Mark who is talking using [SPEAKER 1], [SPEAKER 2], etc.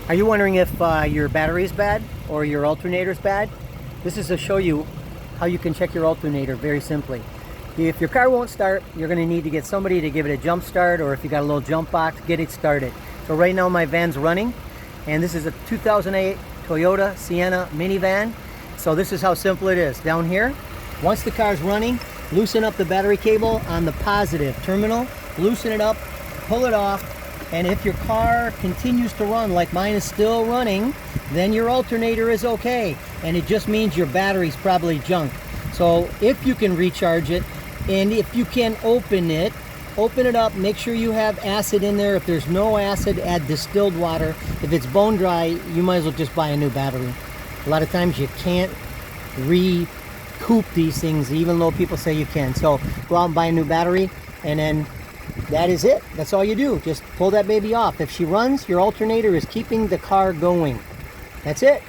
[SPEAKER 1] Are you wondering if your battery is bad or your alternator is bad? This is to show you how you can check your alternator very simply. If your car won't start, you're going to need to get somebody to give it a jump start, or if you got a little jump box, get it started. So right now my van's running, and this is a 2008 Toyota Sienna minivan. So this is how simple it is. Down here, once the car's running, loosen up the battery cable on the positive terminal, loosen it up, pull it off, and if your car continues to run like mine is still running, then your alternator is okay, and it just means your battery's probably junk. So if you can recharge it, and if you can open it up, make sure you have acid in there. If there's no acid, add distilled water. If it's bone dry, you might as well just buy a new battery. A lot of times you can't recoup these things, even though people say you can. So go out and buy a new battery, and then that is it. That's all you do. Just pull that baby off. If she runs, your alternator is keeping the car going. That's it.